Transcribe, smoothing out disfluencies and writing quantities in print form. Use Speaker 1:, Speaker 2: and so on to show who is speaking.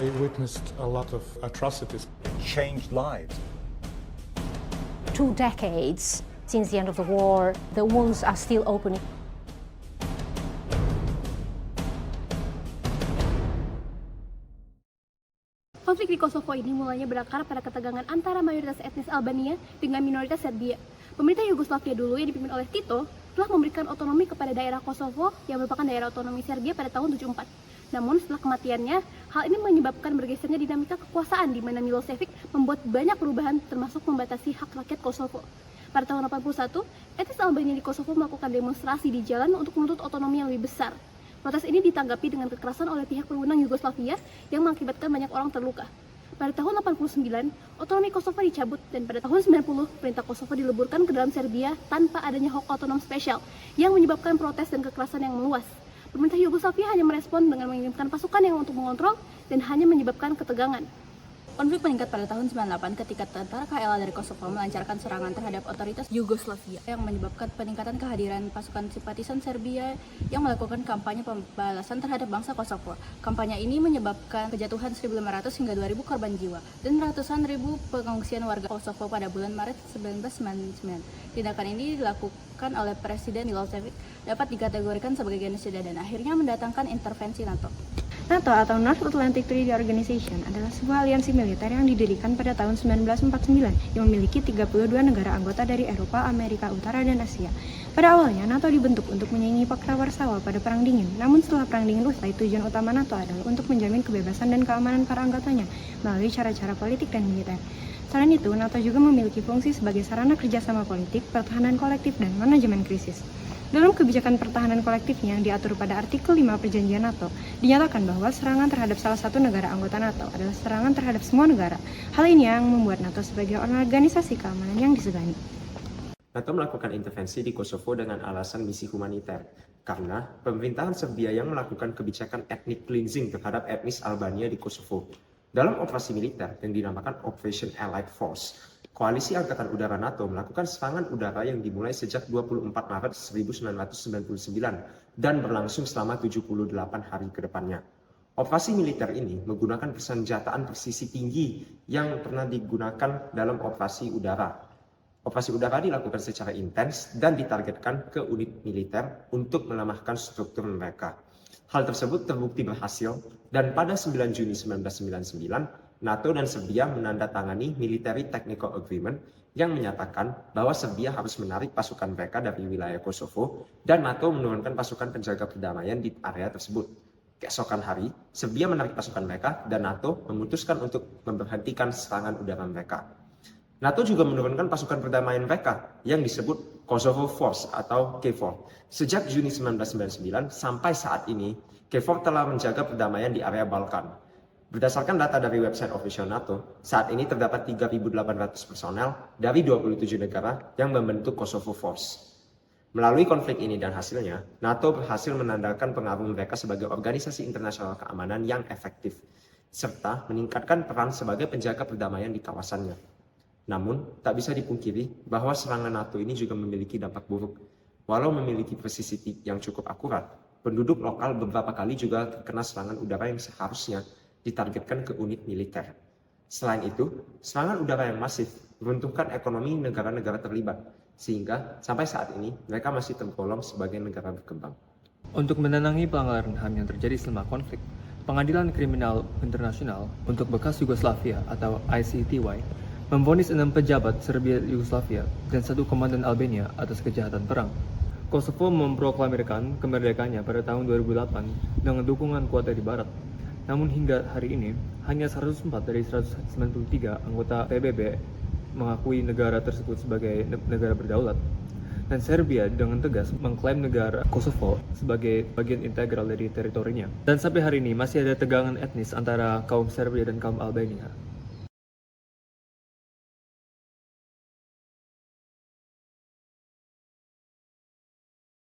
Speaker 1: I witnessed a lot of atrocities.
Speaker 2: Changed lives.
Speaker 3: 2 decades since the end of the war, the wounds are still open.
Speaker 4: Konflik di Kosovo ini mulanya berakar pada ketegangan antara mayoritas etnis Albania dengan minoritas Serbia. Pemerintah Yugoslavia dulu yang dipimpin oleh Tito telah memberikan otonomi kepada daerah Kosovo yang merupakan daerah otonomi Serbia pada tahun 74. Namun setelah kematiannya, hal ini menyebabkan bergesernya dinamika kekuasaan di mana Milosevic membuat banyak perubahan termasuk membatasi hak rakyat Kosovo. Pada tahun 81, etnis Albania di Kosovo melakukan demonstrasi di jalan untuk menuntut otonomi yang lebih besar. Protes ini ditanggapi dengan kekerasan oleh pihak berwenang Yugoslavia yang mengakibatkan banyak orang terluka. Pada tahun 89, otonomi Kosovo dicabut dan pada tahun 90, perintah Kosovo dileburkan ke dalam Serbia tanpa adanya hak otonom spesial yang menyebabkan protes dan kekerasan yang meluas. Pemerintah Yugoslavia hanya merespon dengan mengirimkan pasukan yang untuk mengontrol dan hanya menyebabkan ketegangan.
Speaker 5: Konflik meningkat pada tahun 98 ketika tentara KLA dari Kosovo melancarkan serangan terhadap otoritas Yugoslavia yang menyebabkan peningkatan kehadiran pasukan simpatisan Serbia yang melakukan kampanye pembalasan terhadap bangsa Kosovo. Kampanye ini menyebabkan kejatuhan 1.500 hingga 2.000 korban jiwa dan ratusan ribu pengungsian warga Kosovo pada bulan Maret 1999. Tindakan ini dilakukan oleh Presiden Milosevic dapat dikategorikan sebagai genosida dan akhirnya mendatangkan intervensi NATO.
Speaker 6: NATO atau North Atlantic Treaty Organization adalah sebuah aliansi militer yang didirikan pada tahun 1949 yang memiliki 32 negara anggota dari Eropa, Amerika Utara, dan Asia. Pada awalnya, NATO dibentuk untuk menyaingi Pakta Warsawa pada Perang Dingin. Namun setelah Perang Dingin usai, tujuan utama NATO adalah untuk menjamin kebebasan dan keamanan para anggotanya melalui cara-cara politik dan militer. Selain itu, NATO juga memiliki fungsi sebagai sarana kerjasama politik, pertahanan kolektif, dan manajemen krisis. Dalam kebijakan pertahanan kolektifnya yang diatur pada artikel 5 Perjanjian NATO, dinyatakan bahwa serangan terhadap salah satu negara anggota NATO adalah serangan terhadap semua negara. Hal ini yang membuat NATO sebagai organisasi keamanan yang disegani.
Speaker 7: NATO melakukan intervensi di Kosovo dengan alasan misi humaniter, karena pemerintahan Serbia yang melakukan kebijakan ethnic cleansing terhadap etnis Albania di Kosovo. Dalam operasi militer yang dinamakan Operation Allied Force, Koalisi Angkatan Udara NATO melakukan serangan udara yang dimulai sejak 24 Maret 1999 dan berlangsung selama 78 hari ke depannya. Operasi militer ini menggunakan persenjataan presisi tinggi yang pernah digunakan dalam operasi udara. Operasi udara dilakukan secara intens dan ditargetkan ke unit militer untuk melemahkan struktur mereka. Hal tersebut terbukti berhasil dan pada 9 Juni 1999, NATO dan Serbia menandatangani Military Technical Agreement yang menyatakan bahwa Serbia harus menarik pasukan mereka dari wilayah Kosovo dan NATO menurunkan pasukan penjaga perdamaian di area tersebut. Keesokan hari, Serbia menarik pasukan mereka dan NATO memutuskan untuk memberhentikan serangan udara mereka. NATO juga menurunkan pasukan perdamaian mereka yang disebut Kosovo Force atau KFOR. Sejak Juni 1999 sampai saat ini, KFOR telah menjaga perdamaian di area Balkan. Berdasarkan data dari website official NATO, saat ini terdapat 3.800 personel dari 27 negara yang membentuk Kosovo Force. Melalui konflik ini dan hasilnya, NATO berhasil menandakan pengaruh mereka sebagai organisasi internasional keamanan yang efektif, serta meningkatkan peran sebagai penjaga perdamaian di kawasannya. Namun, tak bisa dipungkiri bahwa serangan NATO ini juga memiliki dampak buruk. Walau memiliki presisi yang cukup akurat, penduduk lokal beberapa kali juga terkena serangan udara yang seharusnya ditargetkan ke unit militer. Selain itu, serangan udara yang masif meruntuhkan ekonomi negara-negara terlibat, sehingga sampai saat ini mereka masih tergolong sebagai negara berkembang.
Speaker 8: Untuk menenangi pelanggaran HAM yang terjadi selama konflik, Pengadilan Kriminal Internasional untuk bekas Yugoslavia atau ICTY memvonis 6 pejabat Serbia Yugoslavia dan 1 komandan Albania atas kejahatan perang. Kosovo memproklamirkan kemerdekaannya pada tahun 2008 dengan dukungan kuat dari Barat. Namun hingga hari ini, hanya 104 dari 193 anggota PBB mengakui negara tersebut sebagai negara berdaulat. Dan Serbia dengan tegas mengklaim negara Kosovo sebagai bagian integral dari teritorinya. Dan sampai hari ini masih ada tegangan etnis antara kaum Serbia dan kaum Albania.